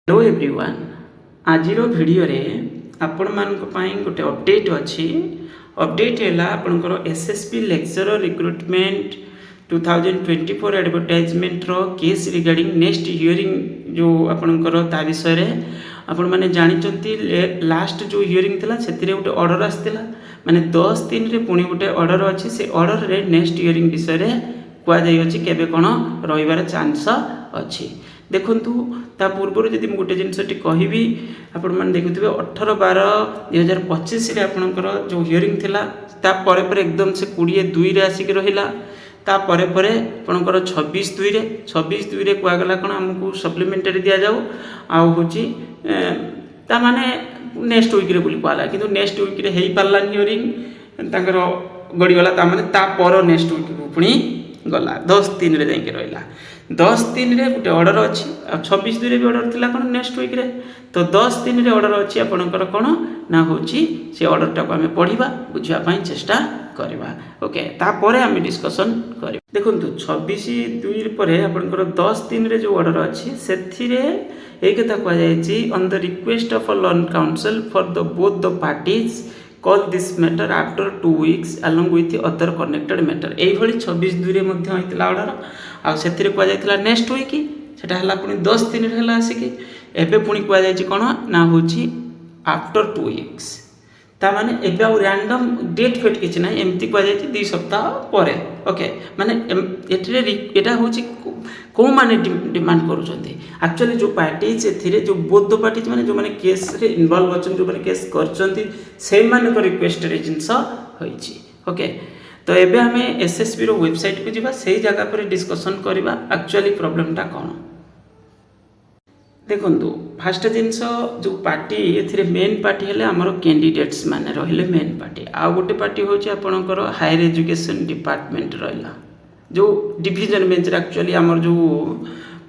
Hello everyone आज video रे आपण मानक पई गोटे अपडेट अच्छी अपडेट है आपनकर एसएसपी लेक्चरर रिक्रुटमेंट 2024 एडवर्टाइजमेंट रो केस रिगार्डिंग नेक्स्ट हियरिंग जो आपनकर ता विषय रे आपण माने जानिचंती लास्ट जो हियरिंग थिला सेतिरे गोटे ऑर्डर आस्तिला माने 10 दिन रे पुणी गोटे ऑर्डर अच्छी से ऑर्डर रे नेक्स्ट हियरिंग विषय रे कुआ जाई अछि केबे कोन रहिबार चांस अछि देखंतु ता पूर्व जदि मैं गोटे जिनसटी कहबी आपण मैंने देखुवे 18/12/2025 रे आपणकर जो हियरिंग थिला ता परे परे एकदम से 22 रे आसिक रहिला ता परे परे आपणकर 26/2 रे 26/2 रे कुआ गला कोन हमकु सप्लीमेंटरी दिया जाऊ आ होची ता माने नेक्स्ट वीक रे बोली कहला किंतु नेक्स्ट वीक रे हेई पारला हियरिंग तांकर गडी गला ता माने ता पर नेक्स्ट वीक पुणी गला 10 दिन रे जाई रहिला 10 दिन रे गोटे ऑर्डर अच्छी 26/2 रे भी ऑर्डर थिला कोन नेक्स्ट वीक रे तो 10 दिन रे ऑर्डर अच्छी आपनकर कोन ना होची से ऑर्डर टा को हमें पढिबा बुझिया पई चेष्टा करबा ओके ता परे हम डिस्कशन करबा देखंतु 26/2 परे आपनकर 10 दिन रे जो ऑर्डर अच्छी सेथि रे एक कथा को जायछि on the request of a law counsel for the both the parties call this matter after 2 weeks along with other connected matter एई भली 26/2 रे मध्ये होइतला ऑर्डर आ सेथिरे कुआ जायतिला नेक्स्ट वीक सेटा हला पुनी 10 दिन रे हला आसी कि एबे पुनी कुआ जायछि कोन ना होछि आफ्टर 2 वीक्स ता माने एबे आ रैंडम डेट फेट किछ नै एम्ति कुआ जायछि 2 सप्ताह परे ओके माने एटरे एटा होछि को माने डिमांड करूछन्ती एक्चुअली जो पार्टीज एथिरे जो बोथ पार्टीज माने जो माने केस रे इन्वॉल्व अछन जो माने केस करछन्ती से माने को रिक्वेस्ट रे जिंस होइछि ओके तो एबे हमें एसएसबी रो वेबसाइट को जिबा सही जगह पर डिस्कशन करबा एक्चुअली प्रॉब्लम ता कोन देखंतु फर्स्ट जिंस जो पार्टी एथिरे मेन पार्टी हेले हमर कैंडिडेट्स माने रहिले मेन पार्टी आ गोटे पार्टी होछि आपनकर हायर एजुकेशन डिपार्टमेंट रहला जो डिवीजन बेंच एक्चुअली हमर जो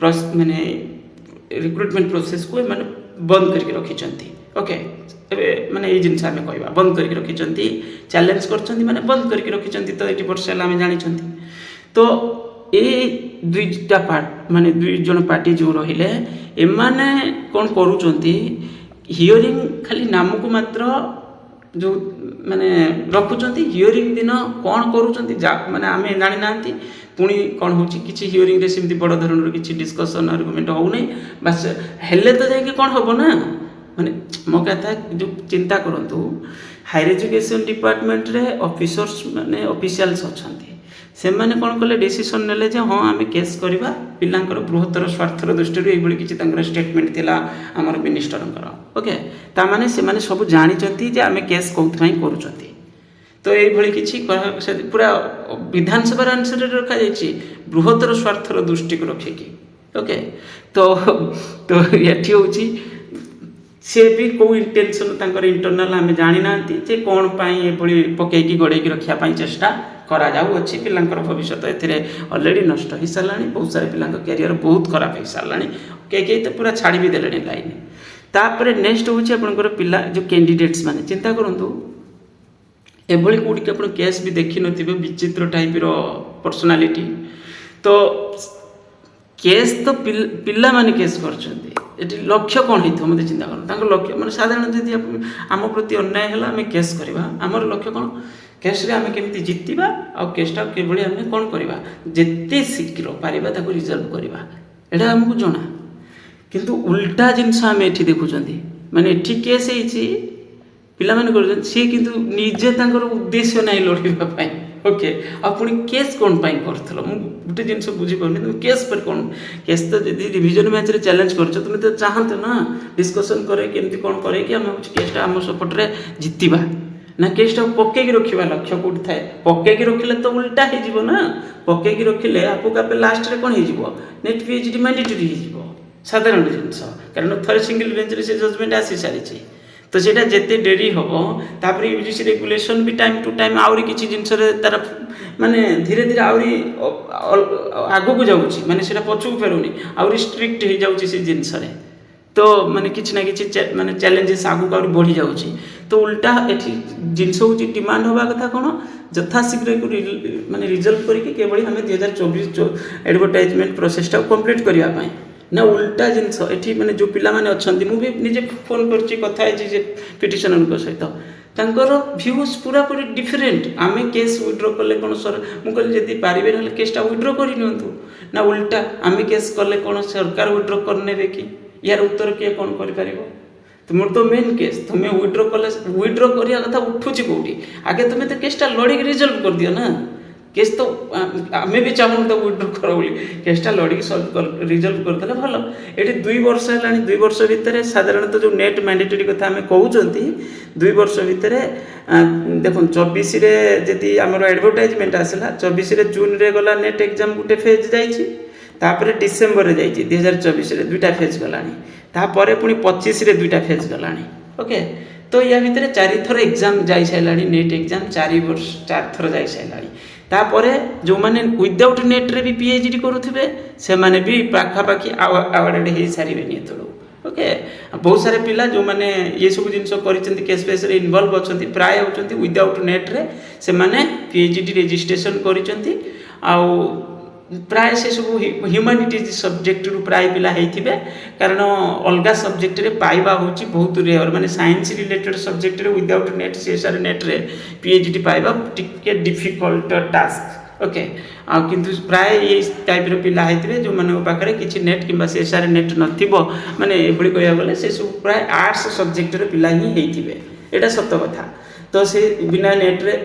माने रिक्रुटमेंट प्रोसेस को माने बंद करके रखिचंती ओके एबे माने ए जिंस हमें कहबा बंद करके रखिचंती चैलेंज करचंती माने बंद करके रखिचंती तो 80% हमें जानिचंती तो ए दुईटा पार्ट माने दुई जन पार्टी जो रहिले ए माने कोन करूचंती हियरिंग खाली नाम को मात्र जो माने रखुचंती हियरिंग दिन कोन करूचंती माने हमें जानि नांती पुणी कौन होची किछि हियरिंग रे सिमती बड़ धरणर किछि डिस्कशन आर्गुमेंट हो नै बस हेले तो जाय कि कोन होबो ना माने मो कहता जो चिंता करंतु हायर एजुकेशन डिपार्टमेंट रे ऑफिसर्स माने ऑफिशियल्स अछंती से माने कोन कले डिसीजन नेले जे हां आमे केस करबा पिलांकर बृहत्तर स्वार्थर दृष्टि रे एबोली किछि तांकर स्टेटमेंट थिला हमर मिनिस्टरंकर ओके ता माने से माने सब जानि चंती जे आमे केस कोथ पई करूचंती तो ये भली किछि पूरा विधानसभा आंसर रे रखा जायछि बृहत्तर स्वार्थर दृष्टि को रखे कि ओके तो एठी होछि से भी को इंटेंशन तांकर इंटरनल हमें जानि नांती जे कोन पई एभली पके कि गडे कि रखिया पई चेष्टा करा जाऊ अछि पिलांकर भविष्य एथिरे ऑलरेडी नष्ट हो सालानी बहुत सारे पिलांकर कैरियर बहुत खराब हो सालानी के तो पूरा छाड़ी भी देलेनी लाइन तापर नेक्स्ट होछि आपनकर पिला जो कैंडिडेट्स माने चिंता करंतु एभली कोडी के अपन केस भी देखि नथिबे विचित्र टाइप रो पर्सनालिटी तो केस तो पिला माने केस करछन्ती एटी लक्ष्य कोन हिथो मते चिंता कर तांको लक्ष्य माने साधारण जदि आम प्रति अन्याय हला हमें केस करबा हमर लक्ष्य कोन केस रे हमें केमती जितिबा आ केसटा केबळी हमें कोन करबा जेते शीघ्र पारिबा ताको रिजल्व करबा एटा हमकु जणा किंतु उल्टा जिंस हमें एठी देखुचन्ती माने एठी केस हेछि पिला माने करछन से किंतु निजे तांकर उद्देश्य नै लढिबा पई ओके आपण केस कोन पई करथलो मु गुटे जिंस बुझी पउनी तुम केस पर कोन केस तो जदी डिवीजन मैच रे चैलेंज करछ तुम तो चाहत ना डिस्कशन करे केमती कोन करे कि हम केसटा हम सपोर्ट रे जितिबा ना केसटा पक्के की रखिबा लक्ष्य कोड थाए पक्के की रखिले तो उल्टा हे जीवो ना पक्के की रखिले आपो कापे लास्ट रे कोन हे जीवो नेट पीएचडी मैंडेटरी हे जीवो साधारण जिंस कारण थरे सिंगल बेंच रे से जजमेंट आसी सारिछि तो सेटा जेते डेरी होबो तापरे यूजीसी रेगुलेशन भी टाइम टू टाइम आउरी किछि जिंस रे तार माने धीरे धीरे आउरी आगो को जाउछि माने सेटा पछु फेरुनी आउरी स्ट्रिक्ट हे जाउछि से जिंस रे तो माने किछि ना किछि माने चैलेंजेस आगो आउरी बढ़ी जाउछि तो उल्टा एठी जिंस होछि डिमांड होबा कथा कोन यथा शीघ्र को माने रिजल्व करिके केवल हमें 2024 एडवर्टाइजमेंट प्रोसेस टा कंप्लीट करिया पई ना उल्टा जिनस एठी माने जो पिला माने अछंती मु भी निजे फोन करछि कथा है जे पिटिशनर को सहित तांकर व्यूज पूरा पूरी डिफरेंट आमे केस विड्रॉ कले कोन सर मु कहले जदी पारिबे न केसटा विड्रॉ करि नियंतु ना उल्टा आमे केस कले कोन सरकार विड्रॉ करनेबे कि यार उत्तर के कोन करि पारिबो तुम तो मेन केस तुम्हें विड्रॉ कले विड्रॉ करिया कथा उठुची कोठी आगे तुम्हें तो केसटा लड़ी रिजल्व कर दियो ना केस तो आमे भी चाहूँ तो विड्रॉ कर बोली केसटा लड़ी सॉल्व कर रिजल्व करदेले भल ये 2 वर्ष है 2 वर्ष भितर साधारणतः जो नेट मैंडेटरी कथा आम कहते 2 वर्ष भितर देखो 24 जी आम एडवर्टाइजमेंट आसला 24 जून रे गला नेट एग्जाम गोटे फेज जापर डिसेम्बर जा 2024 2टा फेज गलापर पुणी 25 2टा फेज गला ओके तो या भितर 4 थर एग्जाम जा सारा नेट एग्जाम 4 थर जा सारा तापर जो मैंने विदाउट नेट रे भी पीएचडी करुवे से माने भी पाखापाखि आवार्ड हो सारे एतलू ओके बहुत सारे पिला जो मैंने ये सब जिन केस फेस इनवल्व अच्छा प्राय होती विदाउट नेट रे से माने पीएचडी रजिस्ट्रेशन कर प्राय से सब ह्यूमानिटीज सब्जेक्ट रू प्राय पिला होइथिबे कारण अलग सब्जेक्ट रे पाइबा होची बहुत रेयर माने साइंस रिलेटेड सब्जेक्ट रे विदाउट नेट सीएसआर नेट रे पीएचडी पाइबा टिके डिफिकल्ट टास्क ओके आ किंतु प्राय ये टाइप रो पिला होइथिबे जो माने पाखरे किछि नेट किबा सीएसआर नेट नथिबो माने एबडी कहया गले से सब प्राय आर्ट्स सब्जेक्ट रे पिला ही होइथिबे एटा सत्य कथा तो से बिना नेट रे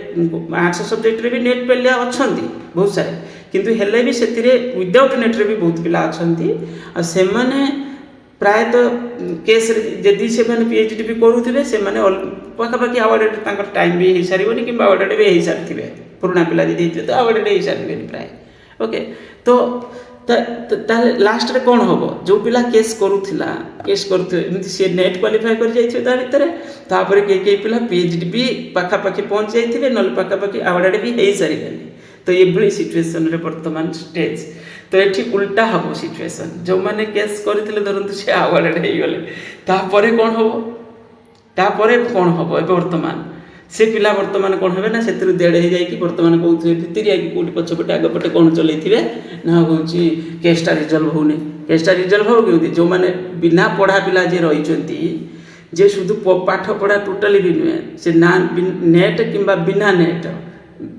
आर्ट्स सब्जेक्ट रे भी नेट पेलिया अछंती बहुत सारे किंतु हेले भी सेतिरे विदाउट नेट रे भी बहुत पिला अछंती आ से माने प्राय तो केस रे जदी से माने पीएचडी भी करूथिबे से माने पाखापाखि अवार्ड तांकर टाइम भी हे सारिबोनी कि अवार्ड भी हे सारथिबे पुराना पिला जदी थे तो अवार्ड हे सारिबेनी प्राय ओके तो ताले लास्ट रे कोन होबो जो पिला केस करूथिला केस करथे एमति से नेट क्वालिफाई कर जाइथिबे ता भितरे तापर के पिला पीएचडी भी पाखापाखि पहुंच जाइथिबे नल पाखापाखि अवार्ड भी हे सारिबेनी तो ये भली सिचुएशन रे वर्तमान स्टेज तो ये उल्टा हम सिचुएशन जो मैंने केस करते धरतु से अवार्ड हो गले तापर कौन हम तापर कौन हम ए वर्तमान से पिला वर्तमान कौन हे ना से देड़ हो जाए बर्तमान कहते भितरिया कि कौटी पछपटे आगपटे कौन चलते ना हूँ केसटा रिजल्व होने केसटा रिजल्व हो कि जो मैंने बिना पढ़ा पिला जे रही जे शुद्ध पाठ पढ़ा टोटाली भी नुहे से ना नेट कि बिना नेट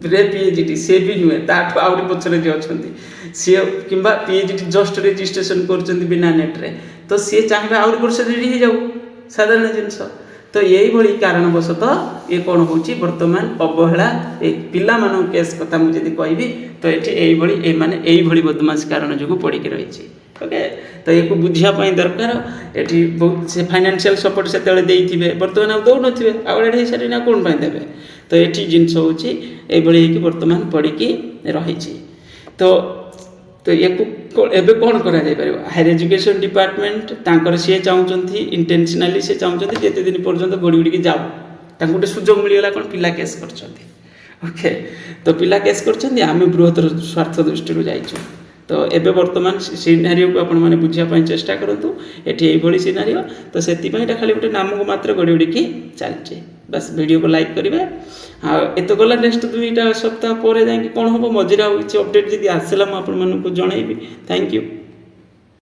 रे पीएचडी से भी नुहे ताठू आउरी पछरे जे अछंती सी कि पीएचडी जस्ट रजिस्ट्रेशन कर बिना नेट रे तो सी चाहिए आउरी वर्ष रेडी हो जाऊ साधारण जिनस तो यही भली कारणवशतः ये कौन होची वर्तमान अवहेला पिला मान केस कथा मुझे कहबी तो ये भली माने यही भली बदमाश कारण जो पड़िक रही ओके तो ये बुझापी दरकार ये बहुत से फाइनेंशियल सपोर्ट से बर्तमान दौन थे आवार्ड हो सारे ना कौन देवे तो ये जिनस होती बर्तमान पड़िकी रही तो ये एबे कौन करा जाय परिबो हायर एजुकेशन डिपार्टमेंट तांकर से चाहूँगी इंटेंशनली से चाहूँगी जिते दिन पर्यंत गड़ी गड़ी जाऊ तांको गोटे सुजोग मिलगला कौन पिला केस करछंती ओके तो पिला केस करछंती आमे बृहत्तर स्वार्थ दृष्टि जाइछु तो एबे वर्तमान सिनारियो को आपण माने बुझिया पई चेष्टा करंतु एठी एई भली सिनारियो तो सेति पई एटा खाली गोटे नाम को मात्र गड़ी गड़ी की चलचे बस वीडियो को लाइक करेंगे एत गला नेक्स्ट 2 सप्ताह पर जाए कौन हम मझे किसी अपडेट जब आसला मुझे जनइबी थैंक यू।